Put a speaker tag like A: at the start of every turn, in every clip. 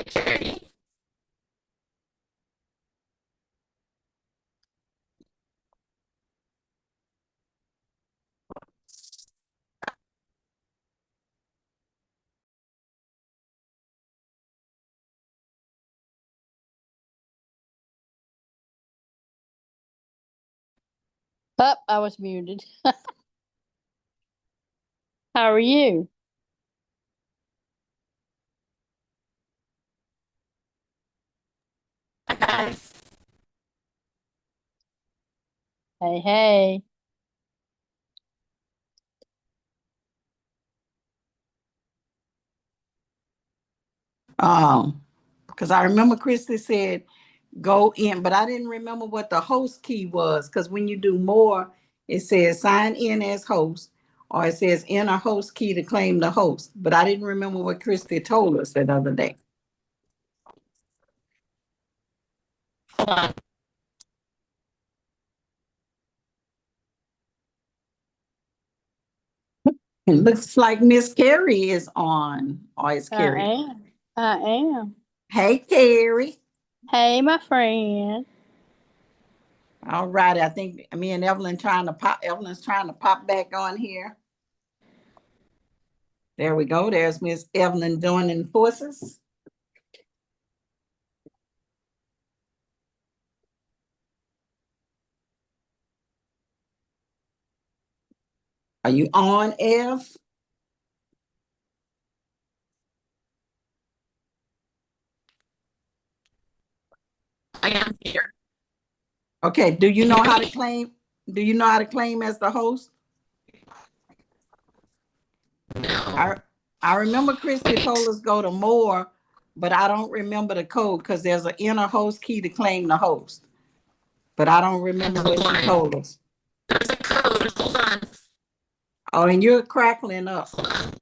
A: Jerry.
B: Up, I was muted. How are you?
A: Hi, guys.
B: Hey, hey.
C: Because I remember Christy said go in, but I didn't remember what the host key was. Because when you do more, it says sign in as host, or it says enter host key to claim the host. But I didn't remember what Christy told us that other day.
A: Hold on.
C: It looks like Miss Carrie is on. Or is
B: I
C: Carrie?
B: am. I am.
C: Hey, Carrie.
B: Hey, my friend.
C: All righty. I think me and Evelyn's trying to pop back on here. There we go. There's Miss Evelyn joining forces. Are you on, Ev?
A: I am here.
C: Okay. Do you know how to claim? Do you know how to claim as the host?
A: No.
C: I remember Christy told us go to more, but I don't remember the code because there's an inner host key to claim the host. But I don't remember what she told us.
A: There's a code. Hold on.
C: Oh, and you're crackling up.
A: Hold on.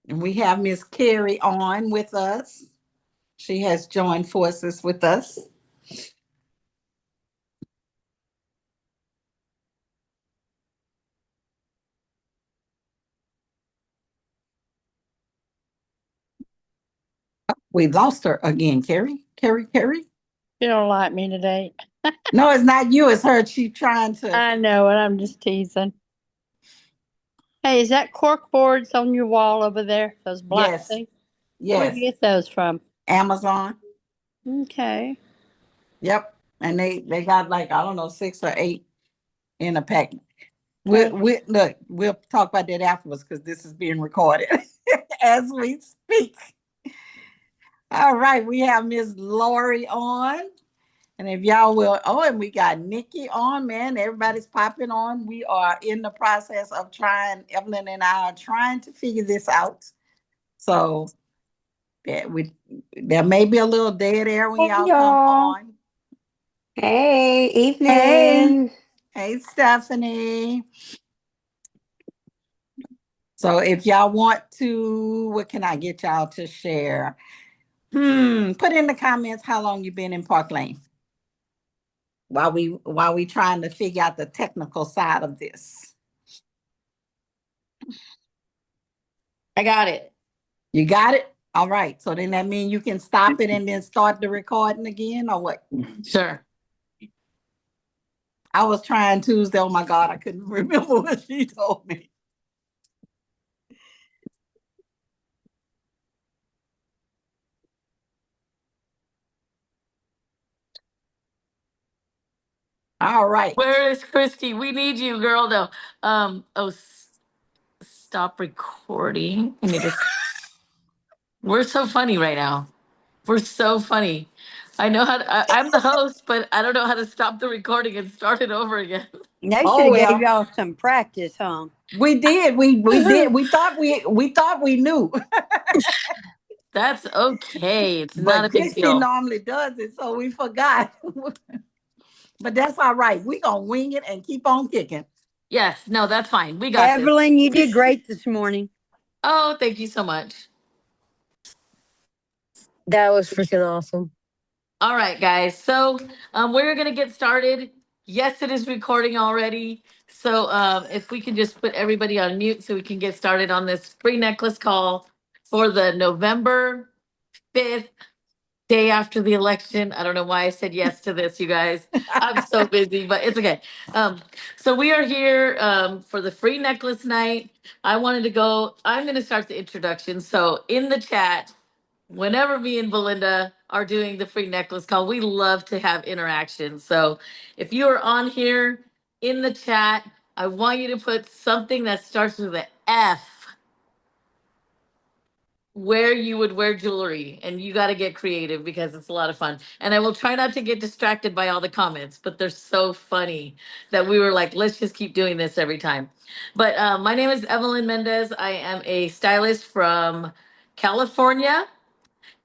C: And we have Miss Carrie on with us. She has joined forces with us. We lost her again, Carrie. Carrie.
B: You don't like me today.
C: No, it's not you. It's her. She's trying to.
B: I know it. I'm just teasing. Hey, is that cork boards on your wall over there? Those black
C: Yes.
B: things? Where'd
C: Yes.
B: you get those from?
C: Amazon.
B: Okay.
C: Yep. And they got like, I don't know, 6 or 8 in a pack.
B: Okay.
C: We'll talk about that afterwards because this is being recorded as we speak. All right, we have Miss Lori on. And if y'all will, and we got Nikki on, man. Everybody's popping on. We are in the process of Evelyn and I are trying to figure this out. So there may be a little dead air when
D: Hey
C: y'all come
D: y'all.
C: on.
D: Hey,
C: Hey,
D: evening.
C: hey, Stephanie. So if y'all want to, what can I get y'all to share? Put in the comments how long you've been in Park Lane while we trying to figure out the technical side of this.
D: I got it.
C: You got it? All right. So then that means you can stop it and then start the recording again, or what?
A: Sure.
C: I was trying Tuesday. Oh my God, I couldn't remember what she told me. All right.
A: Where is Christy? We need you, girl. No. Stop recording. I need to. We're so funny right now. We're so funny. I know how to, I'm the host, but I don't know how to stop the recording and start it over again.
D: They should
C: Oh
D: have gave
C: well,
D: y'all some practice, huh?
C: we did. We did. We thought we knew,
A: That's okay. It's not a
C: but
A: big
C: Christy
A: deal.
C: normally does it, so we forgot. But that's all right. We gonna wing it and keep on kicking.
A: Yes, no, that's fine. We got this.
D: Evelyn, you did great this morning.
A: Oh, thank you so much.
E: That was freaking awesome.
A: All right, guys. So we're gonna get started. Yes, it is recording already. So if we can just put everybody on mute so we can get started on this free necklace call for the November 5th, day after the election. I don't know why I said yes to this, you guys. I'm so busy, but it's okay. Um, so we are here for the free necklace night. I'm going to start the introduction. So in the chat, whenever me and Belinda are doing the free necklace call, we love to have interaction. So if you are on here in the chat, I want you to put something that starts with an F where you would wear jewelry, and you got to get creative because it's a lot of fun. And I will try not to get distracted by all the comments, but they're so funny that we were like, let's just keep doing this every time. But my name is Evelyn Mendez. I am a stylist from California.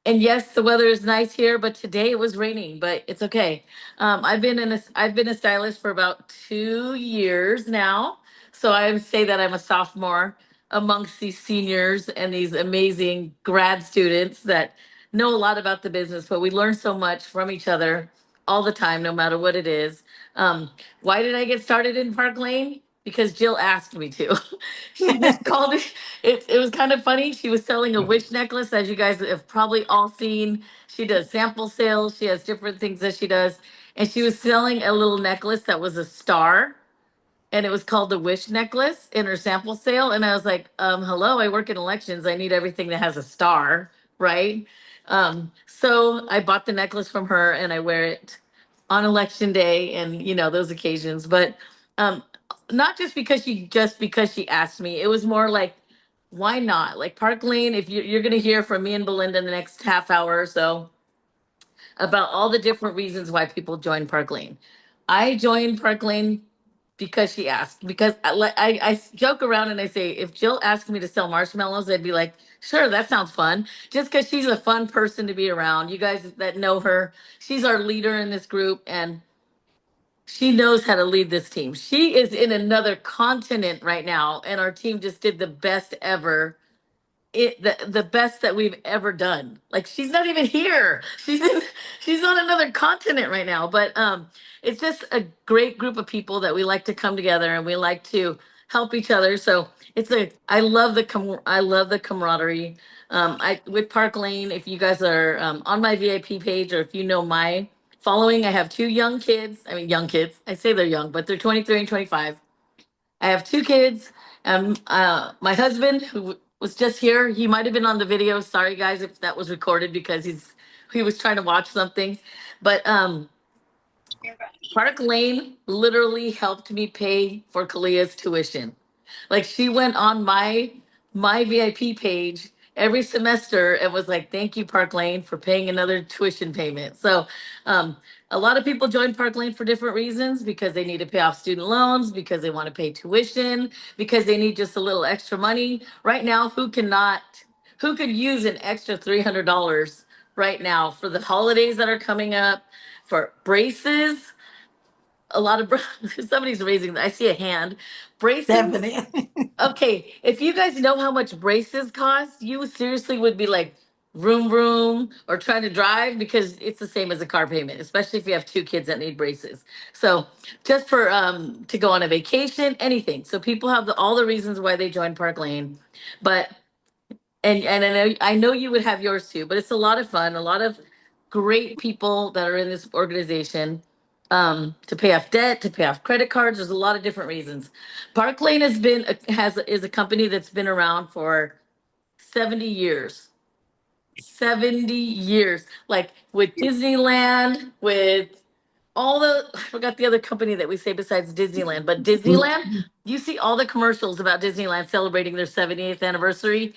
A: And yes, the weather is nice here, but today it was raining, but it's okay. I've been a stylist for about 2 years now. So I would say that I'm a sophomore amongst these seniors and these amazing grad students that know a lot about the business, but we learn so much from each other all the time, no matter what it is. Um, why did I get started in Park Lane? Because Jill asked me to. She just called it was kind of funny. She was selling a wish necklace, as you guys have probably all seen. She does sample sales. She has different things that she does. And she was selling a little necklace that was a star, and it was called the wish necklace in her sample sale. And I was like, hello, I work in elections. I need everything that has a star, right? So I bought the necklace from her and I wear it on election day and those occasions. But um not just because she asked me. It was more like, why not? Like Park Lane, if you're gonna hear from me and Belinda in the next half hour or so about all the different reasons why people join Park Lane. I joined Park Lane because she asked. Because I joke around and I say, if Jill asked me to sell marshmallows, I'd be like, sure, that sounds fun. Just because she's a fun person to be around. You guys that know her, she's our leader in this group, and she knows how to lead this team. She is in another continent right now, and our team just did the best ever, the best that we've ever done. Like, she's not even here. She's on another continent right now. But it's just a great group of people that we like to come together and we like to help each other. So I love the camaraderie. I with Park Lane. If you guys are on my VIP page, or if you know my following, I have two young kids. I mean, young kids. I say they're young, but they're 23 and 25. I have two kids. My husband, who was just here, he might have been on the video. Sorry, guys, if that was recorded because he was trying to watch something. But Park Lane literally helped me pay for Kalia's tuition. Like, she went on my VIP page every semester and was like, "Thank you, Park Lane, for paying another tuition payment." So, um, a lot of people join Park Lane for different reasons, because they need to pay off student loans, because they want to pay tuition, because they need just a little extra money. Right now, who could use an extra $300 right now for the holidays that are coming up, for braces? A lot of somebody's raising. I see a hand. Braces.
C: Stephanie.
A: Okay, if you guys know how much braces cost, you seriously would be like, vroom vroom, or trying to drive, because it's the same as a car payment, especially if you have two kids that need braces. So just for to go on a vacation, anything. So people have all the reasons why they join Park Lane. But and I know you would have yours too, but it's a lot of fun, a lot of great people that are in this organization, to pay off debt, to pay off credit cards. There's a lot of different reasons. Park Lane is a company that's been around for 70 years. 70 years. Like with Disneyland, with all the I forgot the other company that we say besides Disneyland, but Disneyland, you see all the commercials about Disneyland celebrating their 70th anniversary.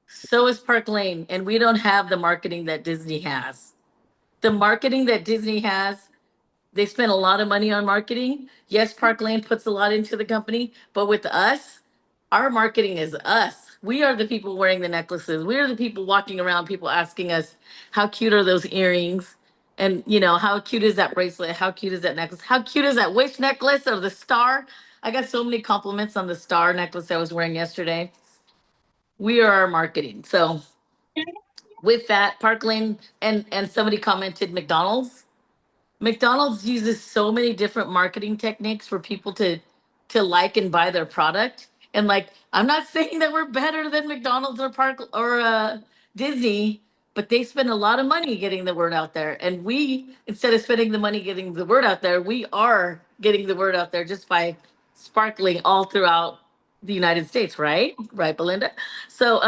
A: So is Park Lane, and we don't have the marketing that Disney has. The marketing that Disney has, they spend a lot of money on marketing. Yes, Park Lane puts a lot into the company, but with us, our marketing is us. We are the people wearing the necklaces. We are the people walking around, people asking us, how cute are those earrings? And, how cute is that bracelet? How cute is that necklace? How cute is that wish necklace or the star? I got so many compliments on the star necklace I was wearing yesterday. We are our marketing. So with that, Parkland, and somebody commented McDonald's. McDonald's uses so many different marketing techniques for people to like and buy their product. And like, I'm not saying that we're better than McDonald's or Park or Disney, but they spend a lot of money getting the word out there. And we, instead of spending the money getting the word out there, we are getting the word out there just by sparkling all throughout the United States, right? Right, Belinda? So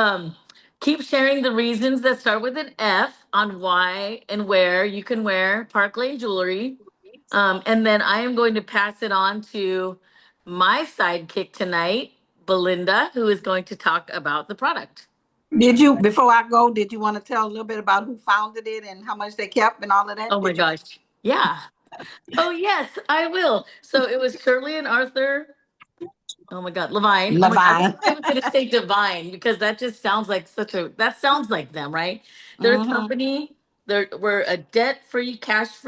A: keep sharing the reasons that start with an F on why and where you can wear Park Lane jewelry. And then I am going to pass it on to my sidekick tonight, Belinda, who is going to talk about the product.
C: Did you, before I go, did you want to tell a little bit about who founded it and how much they kept and all of that?
A: Oh my
C: Did you?
A: gosh. Yeah. Oh, yes, I will. So it was Shirley and Arthur. Oh my God, Levine. Oh my God,
C: Levine.
A: I was going to say Divine because that just sounds like that sounds like them, right? They're a
C: Mm-hmm.
A: company. We're a debt free, cash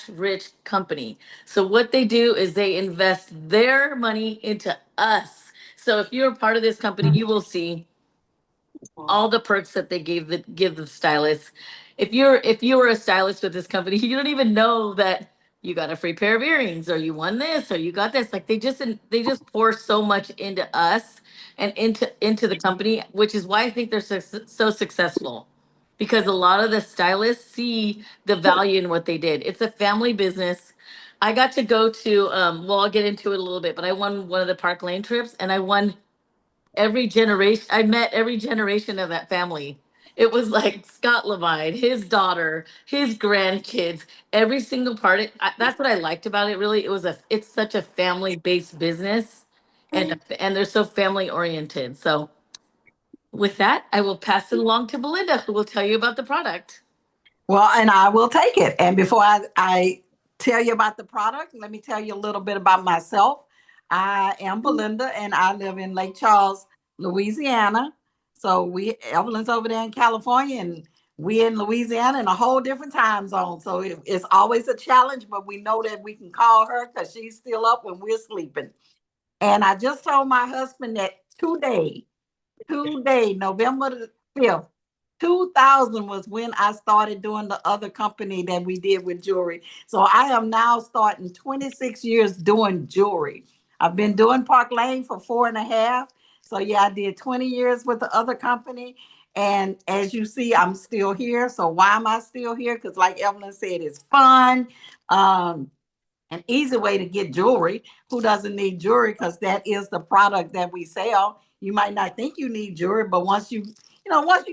A: rich company. So what they do is they invest their money into us. So if you're a part of this company, you will see all the perks that they give the stylists. If you were a stylist with this company, you don't even know that you got a free pair of earrings or you won this or you got this. Like they just pour so much into us and into the company, which is why I think they're so successful. Because a lot of the stylists see the value in what they did. It's a family business. I got to go to well, I'll get into it a little bit, but I won one of the Park Lane trips and I won every generation. I met every generation of that family. It was like Scott Levine, his daughter, his grandkids, every single part. That's what I liked about it. Really, it's such a family based business, and they're so family oriented. So with that, I will pass it along to Belinda, who will tell you about the product.
C: Well, and I will take it. And before I tell you about the product, let me tell you a little bit about myself. I am Belinda and I live in Lake Charles, Louisiana. So Evelyn's over there in California and we in Louisiana in a whole different time zone. So it's always a challenge, but we know that we can call her because she's still up when we're sleeping. And I just told my husband that today, November the 5th, 2000 was when I started doing the other company that we did with jewelry. So I am now starting 26 years doing jewelry. I've been doing Park Lane for 4.5. So yeah, I did 20 years with the other company. And as you see, I'm still here. So why am I still here? Because like Evelyn said, it's fun. Um, an easy way to get jewelry. Who doesn't need jewelry? Because that is the product that we sell. You might not think you need jewelry, but once you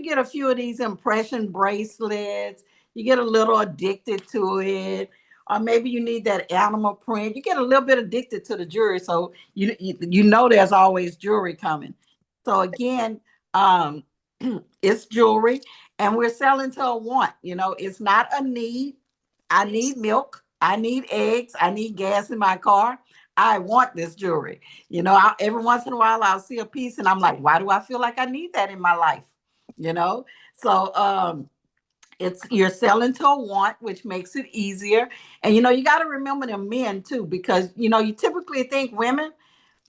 C: get a few of these impression bracelets, you get a little addicted to it. Or maybe you need that animal print. You get a little bit addicted to the jewelry. So you know there's always jewelry coming. So again, it's jewelry and we're selling to a want. It's not a need. I need milk. I need eggs. I need gas in my car. I want this jewelry. Every once in a while I'll see a piece and I'm like, why do I feel like I need that in my life? You know? So it's you're selling to a want, which makes it easier. And you got to remember the men too, because you typically think women,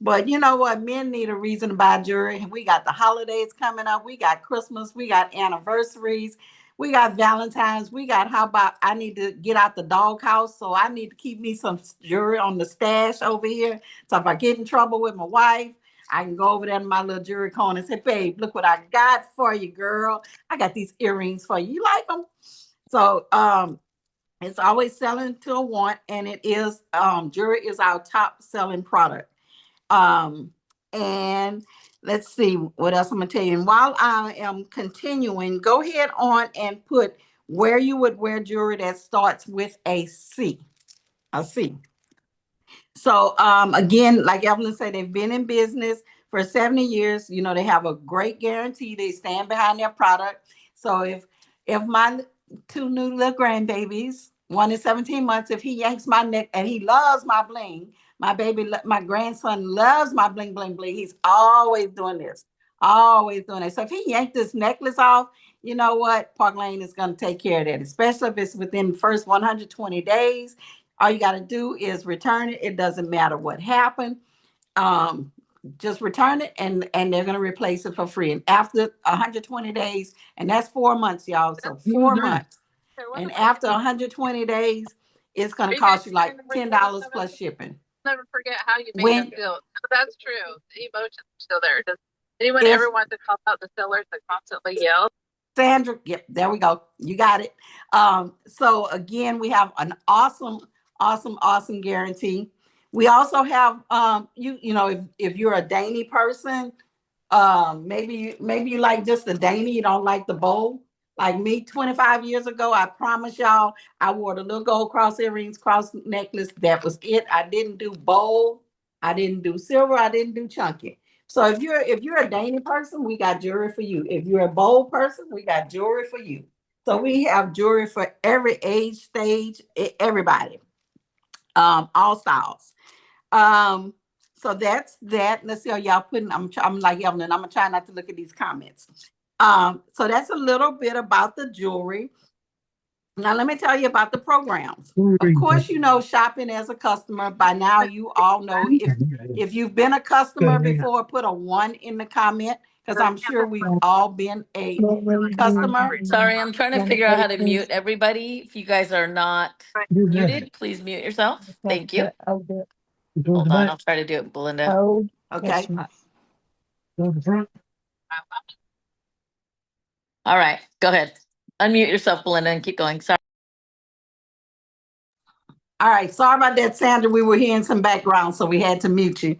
C: but you know what? Men need a reason to buy jewelry. We got the holidays coming up. We got Christmas. We got anniversaries. We got Valentine's. We got, how about, I need to get out the doghouse. So I need to keep me some jewelry on the stash over here. So if I get in trouble with my wife, I can go over there in my little jewelry corner and say, babe, look what I got for you, girl. I got these earrings for you. You like them? So it's always selling to a want. And it is, jewelry is our top selling product. Um, and let's see what else I'm gonna tell you. And while I am continuing, go ahead on and put where you would wear jewelry that starts with a C. A C. So again, like Evelyn said, they've been in business for 70 years. They have a great guarantee. They stand behind their product. So if my two new little grandbabies, one is 17 months, if he yanks my neck and he loves my bling, my grandson loves my bling, bling, bling. He's always doing this, always doing it. So if he yanked this necklace off, you know what? Park Lane is going to take care of that, especially if it's within the first 120 days. All you got to do is return it. It doesn't matter what happened. Um, just return it and they're going to replace it for free. And after 120 days, and that's 4 months, y'all. So 4 months. And after 120 days, it's going to cost you like $10 plus shipping.
E: Never forget how you made
C: When-
E: them feel. That's true. The emotions are still there. Does anyone
C: If-
E: ever want to call out the sellers that constantly yell?
C: Sandra, yep, there we go. You got it. So again, we have an awesome guarantee. We also have you know, if you're a dainty person, maybe you like just the dainty, you don't like the bold. Like me, 25 years ago, I promise y'all, I wore the little gold cross earrings, cross necklace. That was it. I didn't do bold. I didn't do silver. I didn't do chunky. So if you're a dainty person, we got jewelry for you. If you're a bold person, we got jewelry for you. So we have jewelry for every age stage, everybody, all styles. So that's that. Let's see how y'all putting. I'm like Evelyn. I'm gonna try not to look at these comments. So that's a little bit about the jewelry. Now let me tell you about the programs. Of course, you know, shopping as a customer. By now, you all know if you've been a customer before, put a 1 in the comment because I'm sure we've all been a customer.
A: Sorry, I'm trying to figure out how to mute everybody. If you guys are not muted, please mute yourself. Thank you. Hold on, I'll try to do it, Belinda.
C: Okay.
A: All right, go ahead. Unmute yourself, Belinda, and keep going. Sorry.
C: All right, sorry about that, Sandra. We were hearing some background, so we had to mute you.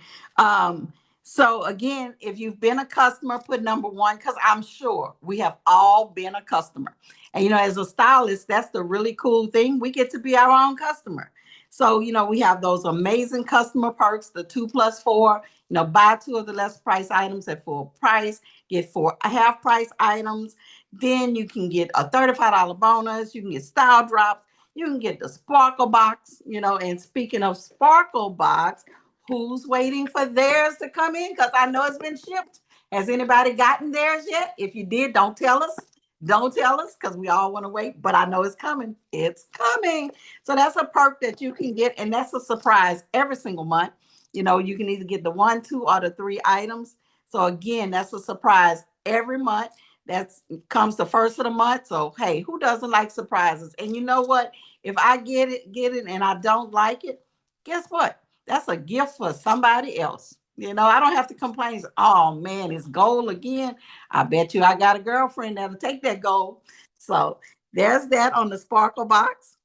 C: So again, if you've been a customer, put number 1, because I'm sure we have all been a customer. And you know, as a stylist, that's the really cool thing. We get to be our own customer. So, you know, we have those amazing customer perks, the 2+4, you know, buy 2 of the less price items at full price, get 4 half price items. Then you can get a $35 bonus. You can get style drops. You can get the Sparkle Box, you know, and speaking of Sparkle Box, who's waiting for theirs to come in? Because I know it's been shipped. Has anybody gotten theirs yet? If you did, don't tell us. Don't tell us because we all want to wait, but I know it's coming. It's coming. So that's a perk that you can get, and that's a surprise every single month. You know, you can either get the 1, 2, or the 3 items. So again, that's a surprise every month. That comes the first of the month. So hey, who doesn't like surprises? And you know what? If I get it, and I don't like it, guess what? That's a gift for somebody else. You know, I don't have to complain. Oh man, it's gold again. I bet you I got a girlfriend that'll take that gold. So there's that on the Sparkle Box.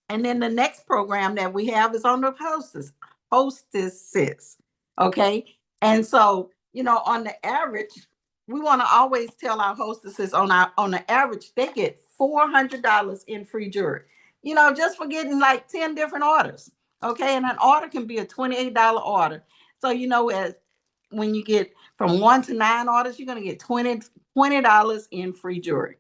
C: And then the next program that we have is on the hostesses. Okay. And so, you know, on the average, we want to always tell our hostesses on the average, they get $400 in free jewelry, you know, just for getting like 10 different orders. Okay. And an order can be a $28 order. So, you know, when you get from 1 to 9 orders, you're going to get $20 in free jewelry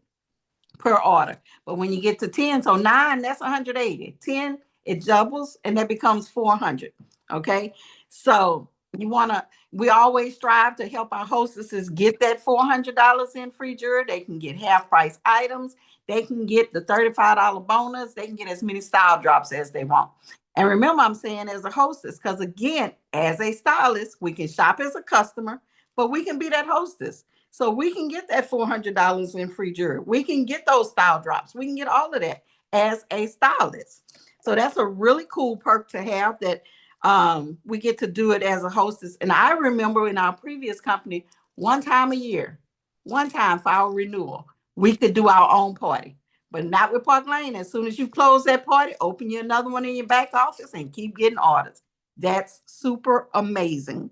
C: per order. But when you get to 10, so 9, that's 180. 10, it doubles and that becomes 400. Okay. So we always strive to help our hostesses get that $400 in free jewelry. They can get half price items. They can get the $35 bonus. They can get as many style drops as they want. And remember, I'm saying as a hostess, because again, as a stylist, we can shop as a customer, but we can be that hostess. So we can get that $400 in free jewelry. We can get those style drops. We can get all of that as a stylist. So that's a really cool perk to have, that we get to do it as a hostess. And I remember in our previous company, one time for our renewal, we could do our own party, but not with Park Lane. As soon as you close that party, open you another one in your back office and keep getting orders. That's super amazing.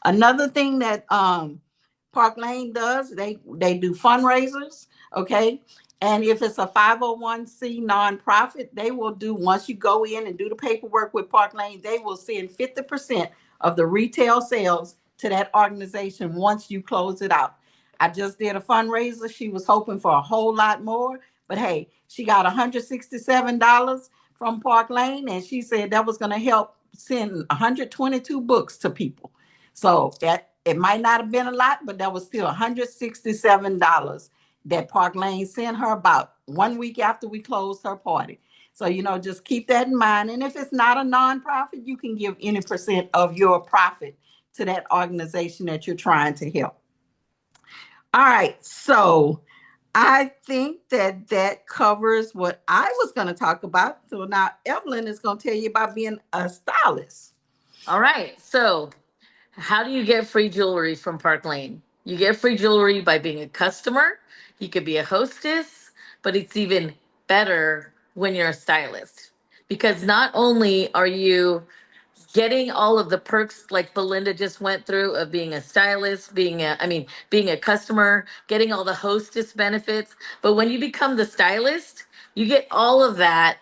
C: Another thing that Park Lane does, they do fundraisers, okay? And if it's a 501c nonprofit, they will do, once you go in and do the paperwork with Park Lane, they will send 50% of the retail sales to that organization once you close it out. I just did a fundraiser. She was hoping for a whole lot more, but hey, she got $167 from Park Lane, and she said that was going to help send 122 books to people. So that it might not have been a lot, but that was still $167 that Park Lane sent her about 1 week after we closed her party. So, you know, just keep that in mind. And if it's not a nonprofit, you can give any percent of your profit to that organization that you're trying to help. All right. So I think that that covers what I was going to talk about. So now Evelyn is going to tell you about being a stylist.
A: All right. So, how do you get free jewelry from Park Lane? You get free jewelry by being a customer. You could be a hostess, but it's even better when you're a stylist because not only are you getting all of the perks like Belinda just went through of being a stylist, being a customer, getting all the hostess benefits. But when you become the stylist, you get all of that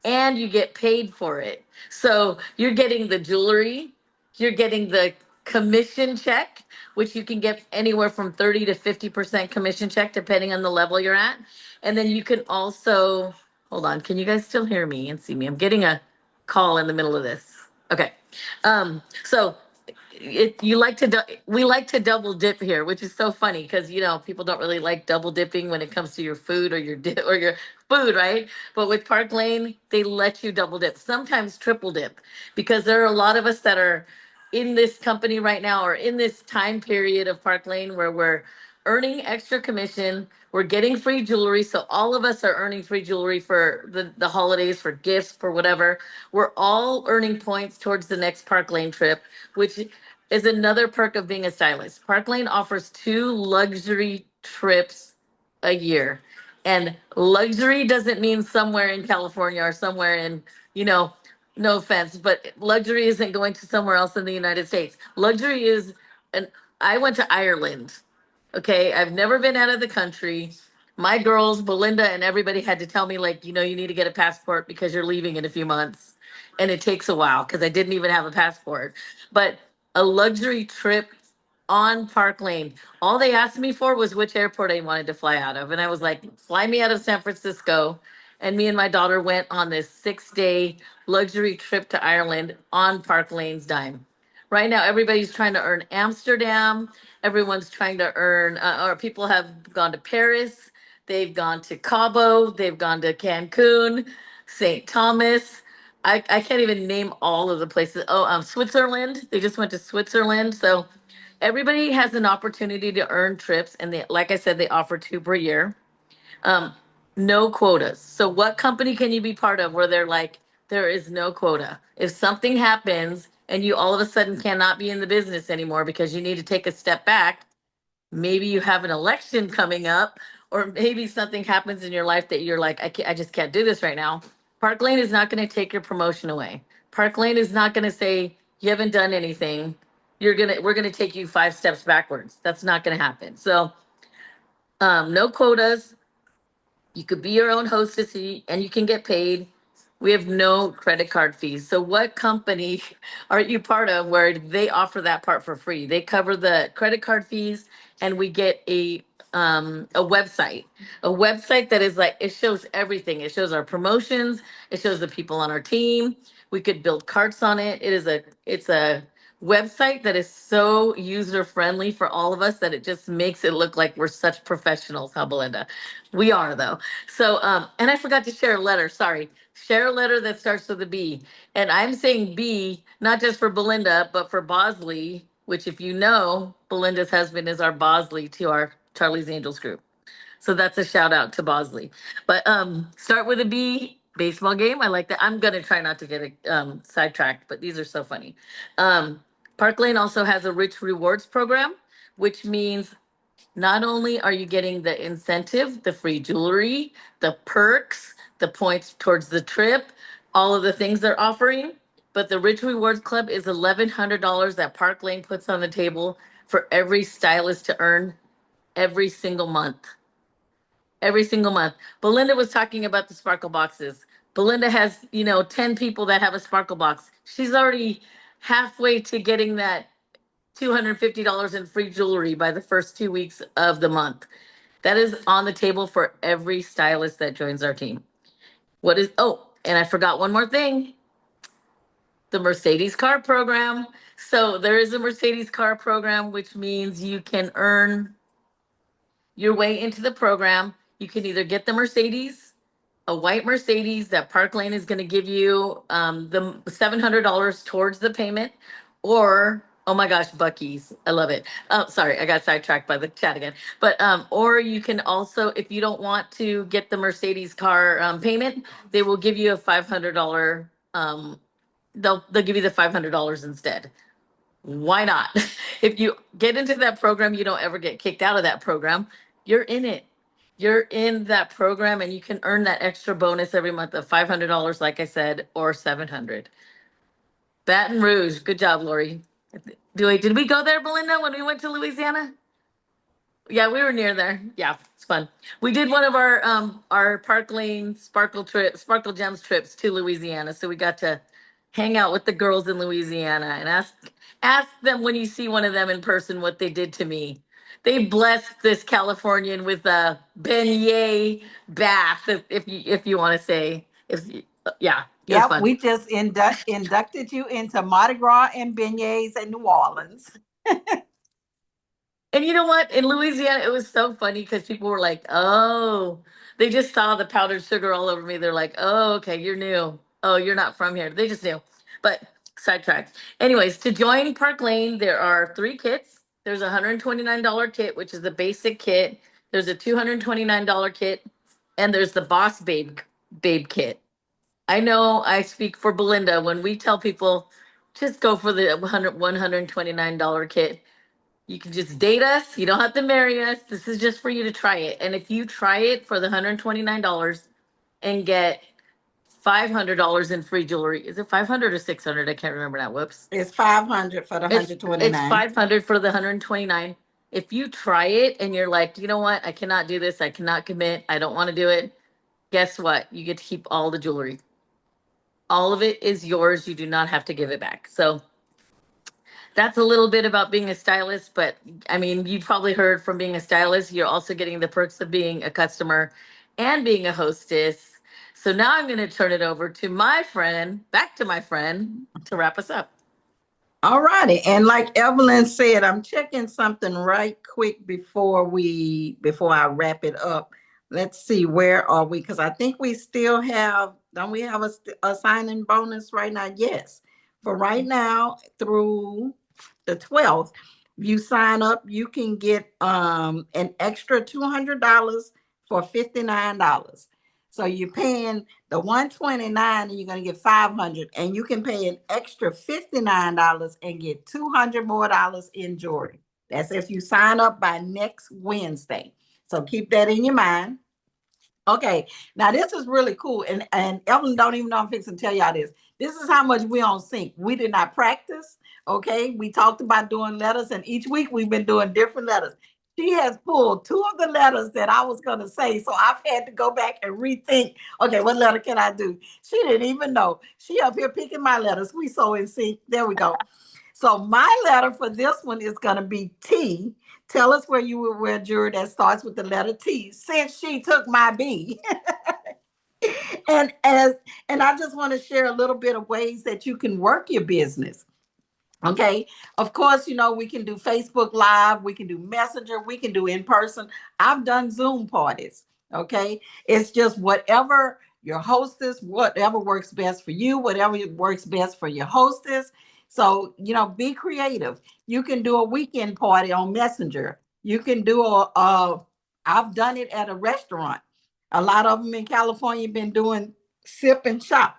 A: and you get paid for it. So you're getting the jewelry, you're getting the commission check, which you can get anywhere from 30 to 50% commission check, depending on the level you're at. And then you can also, hold on, can you guys still hear me and see me? I'm getting a call in the middle of this. Okay. So we like to double dip here, which is so funny because people don't really like double dipping when it comes to your food or your dip or your food, right? But with Park Lane, they let you double dip, sometimes triple dip, because there are a lot of us that are in this company right now or in this time period of Park Lane where we're earning extra commission. We're getting free jewelry. So all of us are earning free jewelry for the holidays, for gifts, for whatever. We're all earning points towards the next Park Lane trip, which is another perk of being a stylist. Park Lane offers 2 luxury trips a year. And luxury doesn't mean somewhere in California or somewhere in, you know, no offense, but luxury isn't going to somewhere else in the United States. Luxury is, and I went to Ireland. Okay, I've never been out of the country. My girls, Belinda and everybody had to tell me, like, you need to get a passport because you're leaving in a few months. And it takes a while because I didn't even have a passport. But a luxury trip on Park Lane, all they asked me for was which airport I wanted to fly out of. And I was like, fly me out of San Francisco. And me and my daughter went on this 6-day luxury trip to Ireland on Park Lane's dime. Right now, everybody's trying to earn Amsterdam. Everyone's trying to earn, or people have gone to Paris. They've gone to Cabo. They've gone to Cancun, St. Thomas. I can't even name all of the places. Oh, Switzerland. They just went to Switzerland. So everybody has an opportunity to earn trips. And they, like I said, they offer 2 per year. Um, no quotas. So what company can you be part of where they're like, there is no quota? If something happens and you all of a sudden cannot be in the business anymore because you need to take a step back, maybe you have an election coming up, or maybe something happens in your life that you're like, I just can't do this right now. Park Lane is not going to take your promotion away. Park Lane is not going to say you haven't done anything. We're gonna take you 5 steps backwards. That's not going to happen. So, no quotas. You could be your own hostess and you can get paid. We have no credit card fees. So what company are you part of where they offer that part for free? They cover the credit card fees and we get a website. A website that is like it shows everything. It shows our promotions, it shows the people on our team. We could build carts on it. It's a website that is so user friendly for all of us that it just makes it look like we're such professionals, huh, Belinda? We are though. So, and I forgot to share a letter. Sorry. Share a letter that starts with a B. And I'm saying B, not just for Belinda, but for Bosley, which, if you know, Belinda's husband is our Bosley to our Charlie's Angels group. So that's a shout out to Bosley. But start with a B, baseball game. I like that. I'm gonna try not to get sidetracked, but these are so funny. Park Lane also has a rich rewards program, which means not only are you getting the incentive, the free jewelry, the perks, the points towards the trip, all of the things they're offering, but the Rich Rewards Club is $1,100 that Park Lane puts on the table for every stylist to earn every single month. Every single month. Belinda was talking about the sparkle boxes. Belinda has, 10 people that have a sparkle box. She's already halfway to getting that $250 in free jewelry by the first 2 weeks of the month. That is on the table for every stylist that joins our team. And I forgot one more thing, the Mercedes car program. So there is a Mercedes car program, which means you can earn your way into the program. You can either get the Mercedes, a white Mercedes that Park Lane is going to give you the $700 towards the payment, or Oh my gosh, Bucky's. I love it. Oh, sorry, I got sidetracked by the chat again. But or you can also, if you don't want to get the Mercedes car payment, they will give you a $500 they'll give you the $500 instead. Why not? If you get into that program, you don't ever get kicked out of that program. You're in it. You're in that program and you can earn that extra bonus every month of $500, like I said, or 700. Baton Rouge. Good job, Lori. Did we go there, Belinda, when we went to Louisiana? Yeah, we were near there. Yeah, it's fun. We did one of our Park Lane Sparkle Gems trips to Louisiana. So we got to hang out with the girls in Louisiana and ask them when you see one of them in person what they did to me. They blessed this Californian with a beignet bath, if you want to say. Yeah, it was
C: Yep,
A: fun.
C: we just inducted you into Mardi Gras and beignets in New Orleans.
A: And you know what? In Louisiana, it was so funny because people were like, oh, they just saw the powdered sugar all over me. They're like, oh, okay, you're new. Oh, you're not from here. They just knew. But sidetracked. Anyways, to join Park Lane, there are 3 kits. There's a $129 kit, which is the basic kit. There's a $229 kit. And there's the Boss Babe kit. I know I speak for Belinda when we tell people just go for the $129 kit. You can just date us. You don't have to marry us. This is just for you to try it. And if you try it for the $129 and get $500 in free jewelry, is it 500 or 600? I can't remember now. Whoops.
C: It's 500 for the
A: It's
C: 129.
A: 500 for the 129. If you try it and you're like, you know what? I cannot do this. I cannot commit. I don't want to do it. Guess what? You get to keep all the jewelry. All of it is yours. You do not have to give it back. So that's a little bit about being a stylist, but I mean, you've probably heard from being a stylist, you're also getting the perks of being a customer and being a hostess. So now I'm going to turn it over to my friend, back to my friend, to wrap us up.
C: All righty. And like Evelyn said, I'm checking something right quick before I wrap it up. Let's see, where are we? Because I think we still have, don't we have a signing bonus right now? Yes. For right now through the 12th, if you sign up, you can get an extra $200 for $59. So you're paying the 129 and you're going to get 500, and you can pay an extra $59 and get $200 more in jewelry. That's if you sign up by next Wednesday. So keep that in your mind. Okay, now this is really cool, and Evelyn don't even know I'm fixing to tell y'all this. This is how much we on sync. We did not practice. Okay, we talked about doing letters, and each week we've been doing different letters. She has pulled 2 of the letters that I was going to say, so I've had to go back and rethink. Okay, what letter can I do? She didn't even know. She up here picking my letters. We so in sync. There we go. So my letter for this one is going to be T. Tell us where you would wear jewelry that starts with the letter T, since she took my B. and I just want to share a little bit of ways that you can work your business. Okay. Of course, we can do Facebook Live, we can do Messenger, we can do in person. I've done Zoom parties. Okay. It's just whatever your hostess, whatever works best for you, whatever works best for your hostess. So, be creative. You can do a weekend party on Messenger. You can do I've done it at a restaurant. A lot of them in California have been doing sip and shop.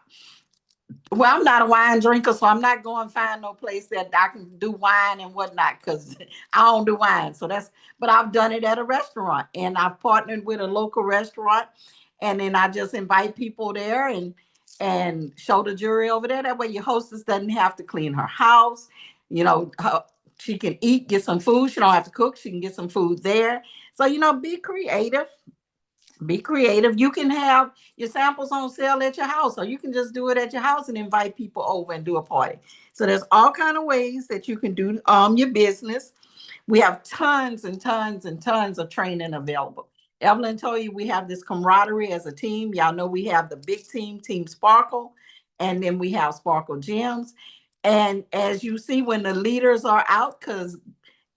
C: Well, I'm not a wine drinker, so I'm not going to find no place that I can do wine and whatnot, because I don't do wine. But I've done it at a restaurant, and I've partnered with a local restaurant, and then I just invite people there and show the jury over there. That way your hostess doesn't have to clean her house. She can eat, get some food. She don't have to cook. She can get some food there. So, be creative. Be creative. You can have your samples on sale at your house, or you can just do it at your house and invite people over and do a party. So there's all kind of ways that you can do your business. We have tons and tons and tons of training available. Evelyn told you we have this camaraderie as a team. Y'all know we have the big team, Team Sparkle, and then we have Sparkle Gems. And as you see, when the leaders are out, because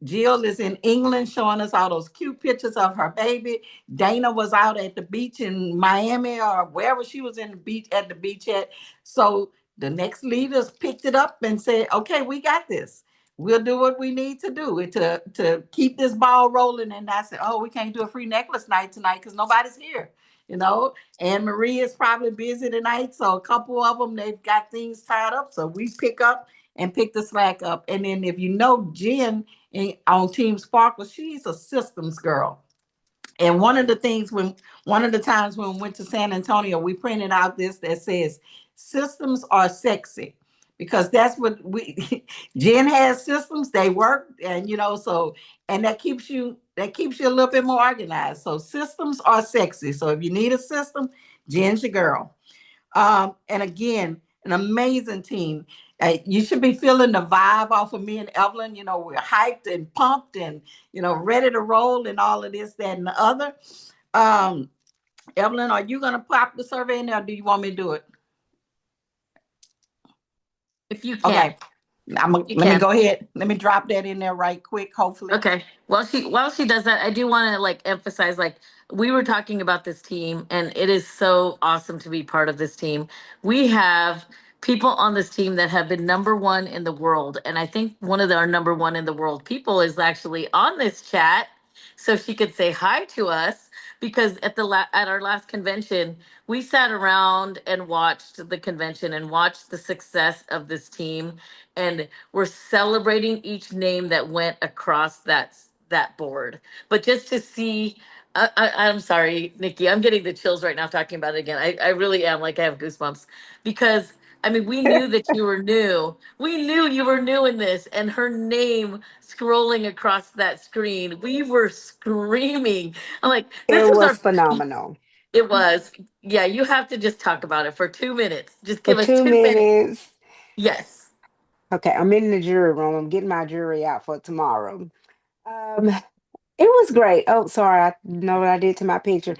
C: Jill is in England showing us all those cute pictures of her baby. Dana was out at the beach in Miami or wherever she was at the beach at. So the next leaders picked it up and said, okay, we got this. we'll do what we need to do to keep this ball rolling. And I said, oh, we can't do a free necklace night tonight because nobody's here, you know. And Marie is probably busy tonight, so a couple of them they've got things tied up. So we pick up and pick the slack up. And then if you know Jen on Team Sparkle, she's a systems girl. And one of the things one of the times when we went to San Antonio, we printed out this that says systems are sexy because that's what we Jen has systems, they work, and you know, so and that keeps you a little bit more organized. So systems are sexy. So if you need a system, Jen's your girl. And again, an amazing team. You should be feeling the vibe off of me and Evelyn. You know, we're hyped and pumped and, you know, ready to roll and all of this, that, and the other. Um, Evelyn, are you going to pop the survey in there or do you want me to do it?
A: If you can.
C: Okay. Let me
A: can.
C: go ahead. Let me drop that in there right quick, hopefully.
A: Okay. While she does that, I do want to like emphasize like we were talking about this team and it is so awesome to be part of this team. We have people on this team that have been number one in the world. And I think one of our number one in the world people is actually on this chat. So she could say hi to us because at our last convention, we sat around and watched the convention and watched the success of this team. And we're celebrating each name that went across that board. But just to see, I'm sorry, Nikki, I'm getting the chills right now talking about it again. I really am, like I have goosebumps because I mean we knew that you were new. We knew you were new in this, and her name scrolling across that screen, we were screaming. I'm like, this
F: It
A: is our.
F: was phenomenal.
A: It was, yeah. You have to just talk about it for 2 minutes. Just
F: For
A: give us
F: two
A: 2 minutes.
F: minutes.
A: Yes.
F: Okay, I'm in the jury room. I'm getting my jury out for tomorrow. It was great. Oh, sorry, I know what I did to my picture.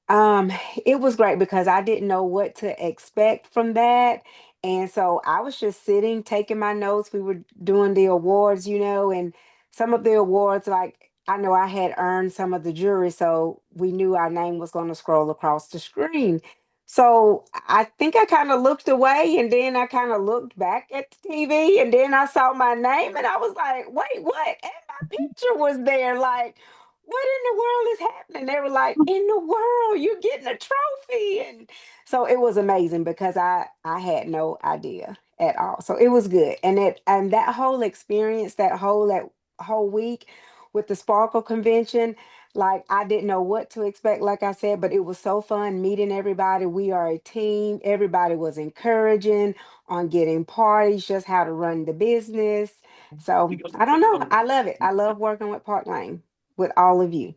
F: Um, it was great because I didn't know what to expect from that. And so I was just sitting, taking my notes. We were doing the awards, and some of the awards, like I know I had earned some of the jury, so we knew our name was going to scroll across the screen. So I think I kind of looked away and then I kind of looked back at the TV and then I saw my name and I was like, wait, what? And my picture was there. Like, what in the world is happening? They were like, in the world, you're getting a trophy. And so it was amazing because I had no idea at all. So it was good. And that whole experience, that whole week with the Sparkle convention, like I didn't know what to expect, like I said, but it was so fun meeting everybody. We are a team. Everybody was encouraging on getting parties, just how to run the business. So I don't know. I love it. I love working with Park Lane with all of you.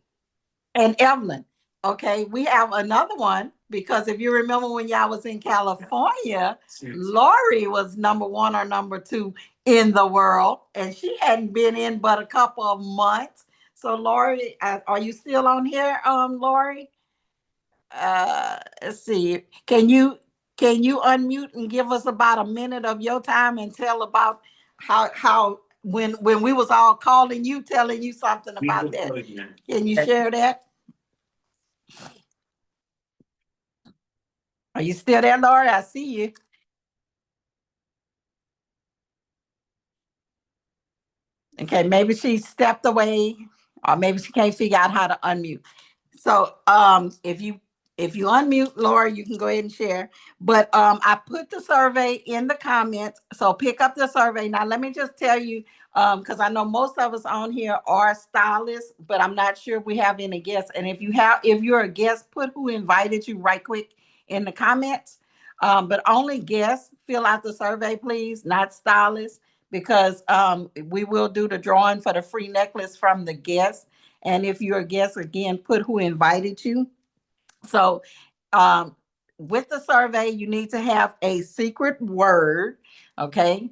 C: And Evelyn. Okay, we have another one because if you remember when y'all was in California, Lori was number one or number two in the world, and she hadn't been in but a couple of months. So, Lori, are you still on here, Lori? Let's see. Can you unmute and give us about a minute of your time and tell about how when we was all calling you, telling you something about that? Can you share that? Are you still there, Lori? I see you. Okay, maybe she stepped away, or maybe she can't figure out how to unmute. So if you unmute Laura, you can go ahead and share. But I put the survey in the comments. So pick up the survey. Now let me just tell you, because I know most of us on here are stylists, but I'm not sure if we have any guests. And if you're a guest, put who invited you right quick in the comments. But only guests fill out the survey, please, not stylists, because we will do the drawing for the free necklace from the guests. And if you're a guest, again, put who invited you. So um, with the survey, you need to have a secret word, okay?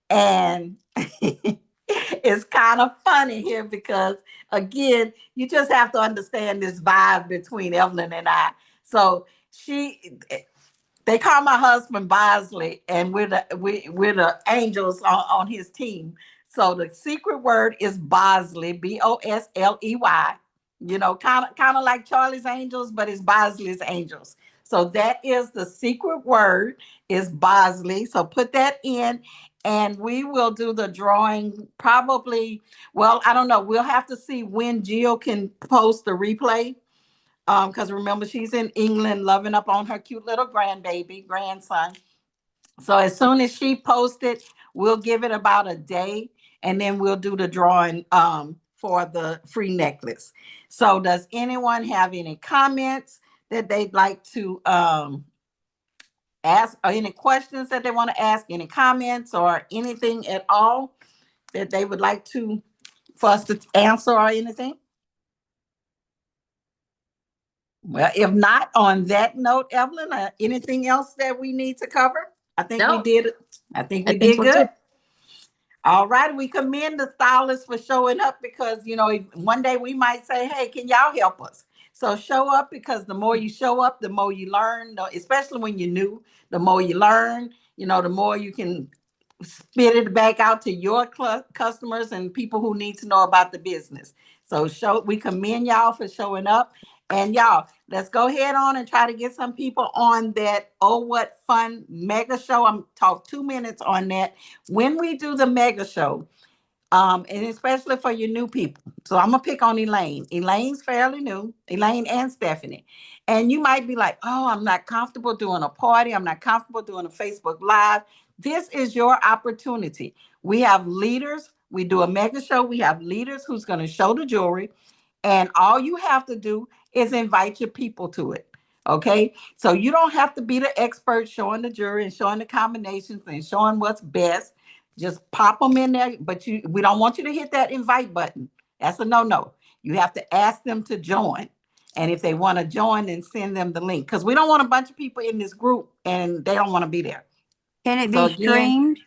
C: And it's kind of funny here because, again, you just have to understand this vibe between Evelyn and I. So they call my husband Bosley, and we're the angels on his team. So the secret word is Bosley, Bosley. Kind of like Charlie's Angels, but it's Bosley's Angels. So that is the secret word is Bosley. So put that in, And we will do the drawing probably, well, I don't know. We'll have to see when Jill can post the replay. Because remember, she's in England loving up on her cute little grandson. So as soon as she posts it, we'll give it about a day, and then we'll do the drawing for the free necklace. So does anyone have any comments that they'd like to ask, or any questions that they want to ask, any comments or anything at all that they would like to for us to answer or anything? Well, if not, on that note, Evelyn, anything else that we need to cover? I think we
A: No,
C: did. I think we
A: I think
C: did
A: we're
C: good.
A: good.
C: All right, we commend the stylists for showing up, because one day we might say, hey, can y'all help us? So show up, because the more you show up, the more you learn, especially when you're new. The more you learn, the more you can spit it back out to your customers and people who need to know about the business. So we commend y'all for showing up. And y'all, let's go ahead on and try to get some people on that Oh What Fun mega show. I'm talk 2 minutes on that. When we do the mega show, and especially for your new people. So I'm gonna pick on Elaine. Elaine's fairly new, Elaine and Stephanie. And you might be like, oh, I'm not comfortable doing a party. I'm not comfortable doing a Facebook Live. This is your opportunity. We have leaders. We do a mega show. We have leaders who's going to show the jewelry. And all you have to do is invite your people to it. Okay. So you don't have to be the expert showing the jewelry and showing the combinations and showing what's best. Just pop them in there. But we don't want you to hit that invite button. That's a no-no. You have to ask them to join. And if they want to join, then send them the link. Because we don't want a bunch of people in this group and they don't want to be there.
D: Can it
C: So
D: be
C: again,
D: streamed?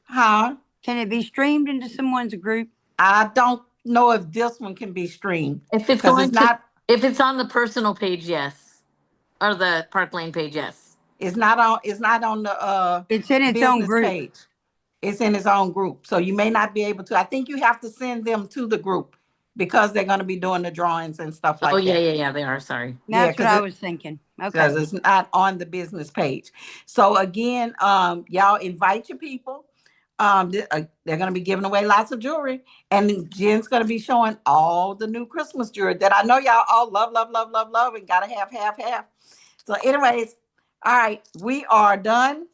C: huh?
D: Can it be streamed into someone's group?
C: I don't know if this one can be streamed.
A: If it's
C: Because
A: going to, if it's on the personal page, yes, or the Park Lane page, yes.
C: It's not on the
D: It's in its own
C: business
D: group.
C: page. It's in its own group. So you may not be able to. I think you have to send them to the group, because they're going to be doing the drawings and stuff like
A: Oh,
C: that.
A: yeah, they are. Sorry.
D: That's what I
C: because
D: was thinking. Okay.
C: because it's not on the business page. So again, y'all invite your people. They're going to be giving away lots of jewelry, and Jen's going to be showing all the new Christmas jewelry that I know y'all all love, love, love, love, love, and gotta have, half. So, anyways, all right, we are done.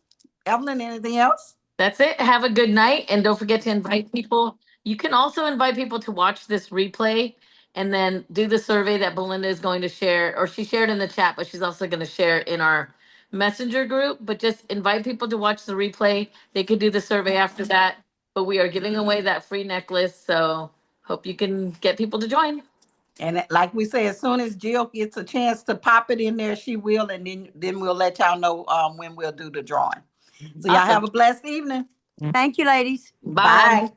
C: Evelyn, anything else?
A: That's it. Have a good night. And don't forget to invite people. You can also invite people to watch this replay and then do the survey that Belinda is going to share, or she shared in the chat, but she's also going to share in our messenger group. But just invite people to watch the replay. They could do the survey after that. But we are giving away that free necklace. So hope you can get people to join.
C: And like we say, as soon as Jill gets a chance to pop it in there, she will, and then we'll let y'all know when we'll do the drawing. So y'all
A: Awesome.
C: have a blessed evening.
D: Thank you, ladies.
A: Bye.
C: Bye.